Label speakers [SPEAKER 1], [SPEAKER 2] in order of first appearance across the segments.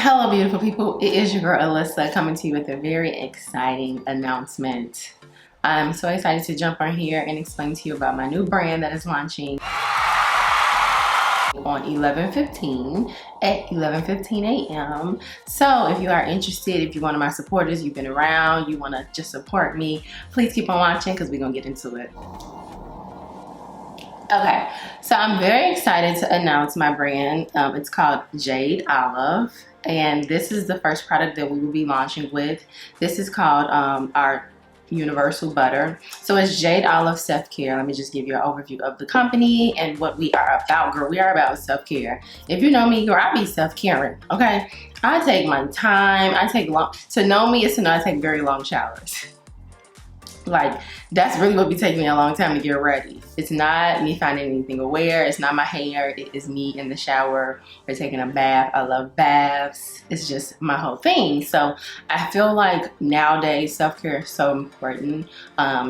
[SPEAKER 1] Hello, beautiful people. It is your girl Alyssa coming to you with a very exciting announcement. I'm so excited to jump on here and explain to you about my new brand that is launching on 11/15 at 11:15 a.m. So if you are interested, if you're one of my supporters, you've been around, you want to just support me, please keep on watching because we're going to get into it. Okay, so I'm very excited to announce my brand. It's called Jade Olive, and this is the first product that we will be launching with. This is called our universal butter. So it's Jade Olive Self-Care. Let me just give you an overview of the company and what we are about, girl. We are about self-care. If you know me, girl, I be self-caring, okay? I take my time. To know me is to know I take very long showers. Like, that's really what be taking me a long time to get ready. It's not me finding anything to wear. It's not my hair. It is me in the shower or taking a bath. I love baths. It's just my whole thing. So I feel like nowadays self-care is so important.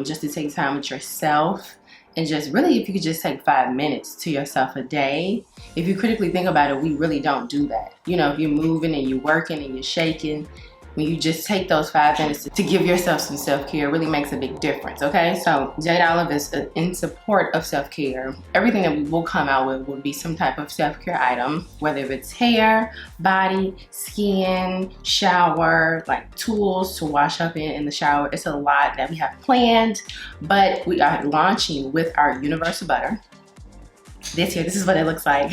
[SPEAKER 1] Just to take time with yourself. And just really, if you could just take 5 minutes to yourself a day. If you critically think about it, we really don't do that. You know, if you're moving and you're working and you're shaking, when you just take those 5 minutes to give yourself some self-care, really makes a big difference, okay? So Jade Olive is in support of self-care. Everything that we will come out with will be some type of self-care item, whether it's hair, body, skin, shower, like tools to wash up in the shower. It's a lot that we have planned, but we are launching with our universal butter. This is what it looks like.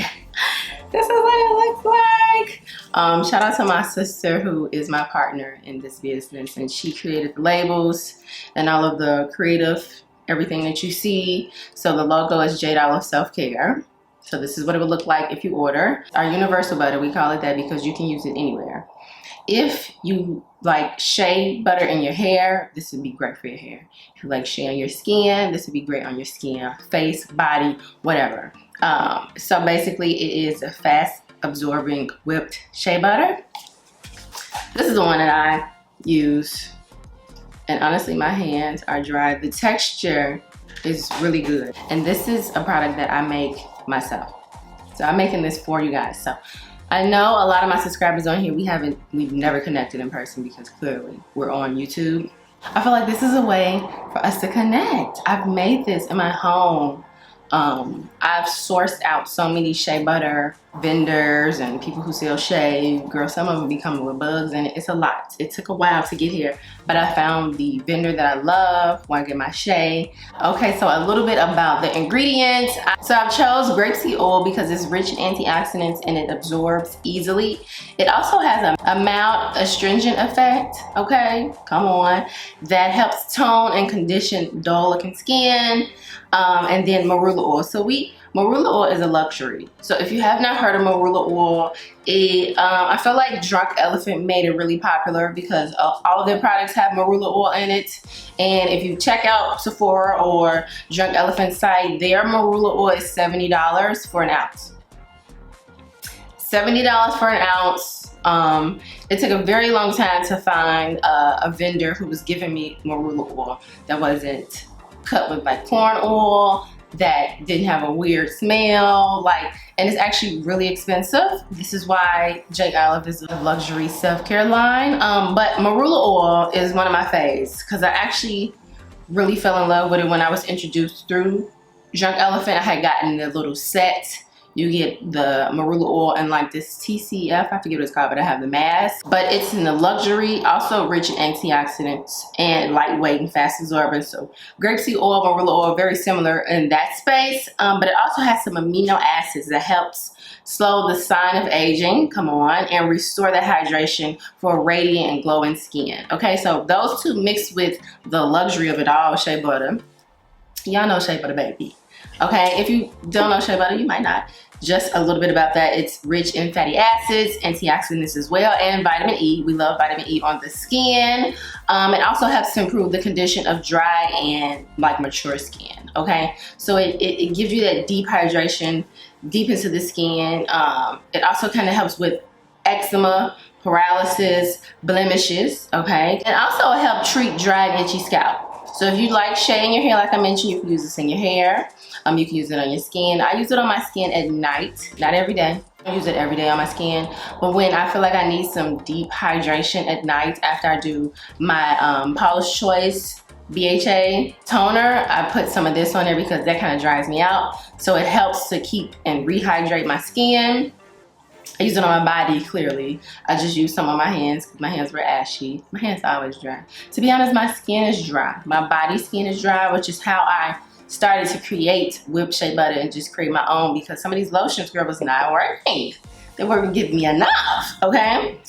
[SPEAKER 1] This is what it looks like. Shout out to my sister who is my partner in this business, and she created the labels and all of the creative, everything that you see. So the logo is Jade Olive Self-Care. So this is what it would look like if you order. Our universal butter, we call it that because you can use it anywhere. If you like shea butter in your hair, this would be great for your hair. If you like shea on your skin, this would be great on your skin, face, body, whatever. So basically it is a fast absorbing whipped shea butter. This is the one that I use, and honestly my hands are dry. The texture is really good, and this is a product that I make myself. So I'm making this for you guys. So I know a lot of my subscribers on here, we've never connected in person because clearly we're on YouTube. I feel like this is a way for us to connect. I've made this in my home. I've sourced out so many shea butter vendors and people who sell shea. Girl, some of them be coming with bugs in it. It's a lot. It took a while to get here, but I found the vendor that I love when I get my shea. Okay, so a little bit about the ingredients. So I chose grapeseed oil because it's rich in antioxidants and it absorbs easily. It also has a mild astringent effect, okay, come on, that helps tone and condition dull looking skin. And then marula oil. So marula oil is a luxury. So if you have not heard of marula oil, I feel like Drunk Elephant made it really popular because all of their products have marula oil in it. And if you check out Sephora or Drunk Elephant's site, their marula oil is $70 for an ounce. $70 for an ounce. It took a very long time to find a vendor who was giving me marula oil that wasn't cut with like corn oil, that didn't have a weird smell, and it's actually really expensive. This is why Jade Olive is a luxury self-care line. But marula oil is one of my faves because I actually really fell in love with it when I was introduced through Drunk Elephant. I had gotten the little set. You get the marula oil and like this TCF, I forget what it's called, but I have the mask. But it's in the luxury, also rich in antioxidants and lightweight and fast absorbent. So grapeseed oil, marula oil, very similar in that space. But it also has some amino acids that helps slow the sign of aging, come on, and restore the hydration for radiant and glowing skin. Okay, so those two mixed with the luxury of it all, shea butter. Y'all know shea butter, baby. Okay, if you don't know shea butter, you might not. Just a little bit about that. It's rich in fatty acids, antioxidants as well, and vitamin E. We love vitamin E on the skin. It also helps to improve the condition of dry and like mature skin. Okay, so it gives you that deep hydration deep into the skin. It also kind of helps with eczema, paralysis, blemishes. Okay, and also help treat dry and itchy scalp. So if you like shea in your hair, like I mentioned, you can use this in your hair. You can use it on your skin. I use it on my skin at night, not every day. I use it every day on my skin, but when I feel like I need some deep hydration at night after I do my Paula's Choice BHA toner, I put some of this on there because that kind of dries me out. So it helps to keep and rehydrate my skin. I use it on my body, clearly. I just use some on my hands because my hands were ashy. My hands are always dry. To be honest, my skin is dry. My body skin is dry, which is how I started to create whipped shea butter and just create my own, because some of these lotions, girl, was not working. They weren't giving me enough, okay?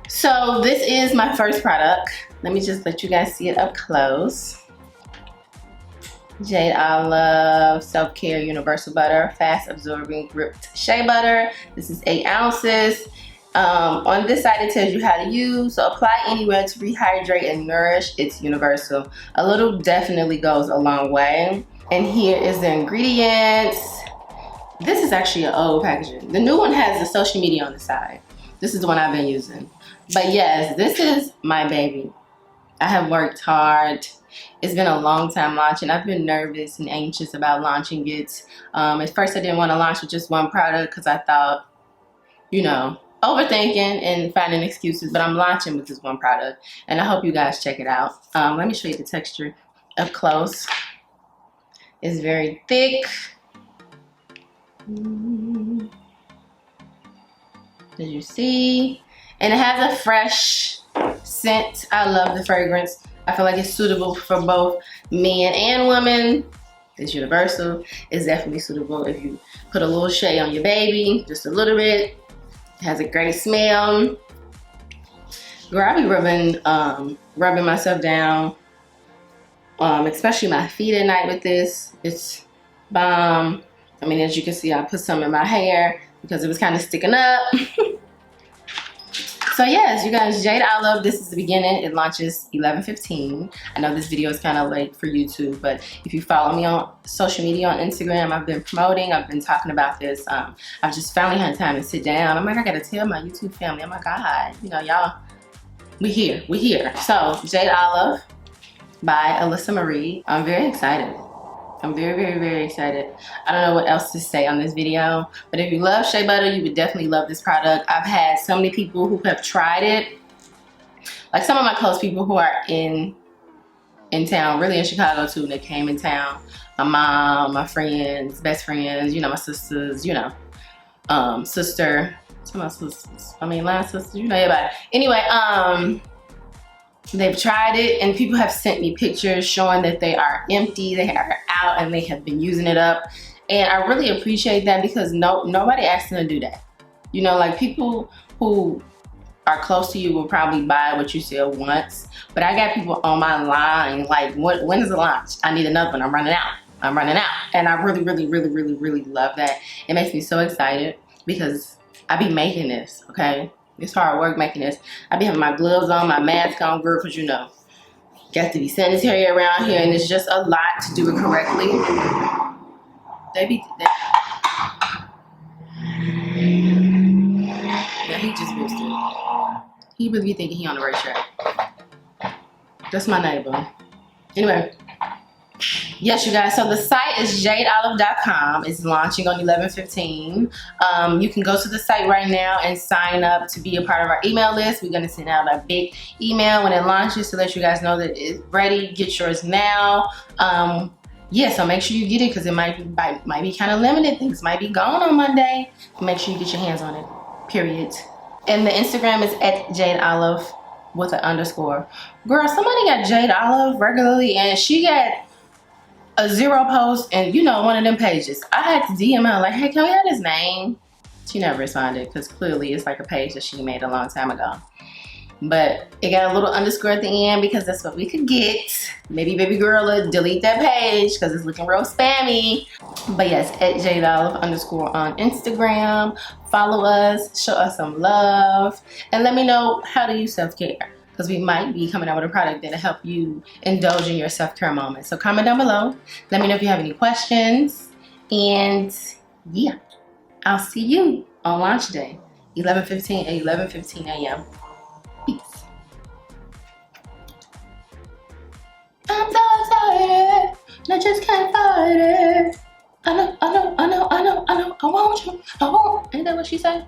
[SPEAKER 1] So this is my first product. Let me just let you guys see it up close. Jade Olive Self-Care Universal Butter, Fast Absorbing Gripped Shea Butter. This is 8 ounces. On this side it tells you how to use. So apply anywhere to rehydrate and nourish. It's universal. A little definitely goes a long way. And here is the ingredients. This is actually an old packaging. The new one has the social media on the side. This is the one I've been using. But yes, this is my baby. I have worked hard. It's been a long time launching. I've been nervous and anxious about launching it. At first I didn't want to launch with just one product because I thought, you know, overthinking and finding excuses, but I'm launching with this one product and I hope you guys check it out. Let me show you the texture up close. It's very thick. As you see, and it has a fresh scent. I love the fragrance. I feel like it's suitable for both men and women. It's universal. It's definitely suitable if you put a little shea on your baby, just a little bit. It has a great smell. Girl, I be rubbing myself down, especially my feet at night with this. It's bomb. I mean, as you can see, I put some in my hair because it was kind of sticking up. So yes, you guys, Jade Olive, this is the beginning. It launches 11/15. I know this video is kind of late for YouTube, but if you follow me on social media, on Instagram, I've been promoting, I've been talking about this. I've just finally had time to sit down. I'm like, I gotta tell my YouTube family, oh my God, you know, y'all, we here. So, Jade Olive by Alyssa Marie. I'm very excited. I'm very excited. I don't know what else to say on this video, but if you love shea butter, you would definitely love this product. I've had so many people who have tried it. Like some of my close people who are in town, really in Chicago too, they came in town. My mom, my friends, best friends, you know, my sisters, you know, sister, some of my sisters, I mean, last sisters, you know, everybody. Anyway, they've tried it and people have sent me pictures showing that they are empty, they are out, and they have been using it up. And I really appreciate that because nobody asked them to do that. You know, like people who are close to you will probably buy what you sell once. But I got people on my line like, when is the launch? I need another one, I'm running out. And I really love that. It makes me so excited because I be making this, okay? It's hard work making this. I be having my gloves on, my mask on, girl, because you know, got to be sanitary around here, and it's just a lot to do it correctly. Yeah, he just missed it. He really be thinking he on the right track. That's my neighbor. Anyway. Yes, you guys, so the site is jadeolive.com. It's launching on 11/15. You can go to the site right now and sign up to be a part of our email list. We're going to send out a big email when it launches to let you guys know that it's ready. Get yours now. Yeah, so make sure you get it because it might be kind of limited. Things might be gone on Monday. Make sure you get your hands on it, period. And the Instagram is at Jade Olive with an underscore. Girl, somebody got Jade Olive regularly and she got a 0 post and you know, one of them pages. I had to DM her like, hey, can we have his name? She never responded because clearly it's like a page that she made a long time ago. But it got a little underscore at the end because that's what we could get. Maybe baby girl will delete that page because it's looking real spammy. But yes, at Jade Olive underscore on Instagram. Follow us, show us some love, and let me know how do you self-care. Because we might be coming out with a product that'll help you indulge in your self-care moment. So comment down below. Let me know if you have any questions. And yeah, I'll see you on launch day, 11/15 at 11:15 a.m. Peace. I'm so excited. I just can't fight it. I know, I know, I know, I know, I know, I want you, I want. Ain't that what she said?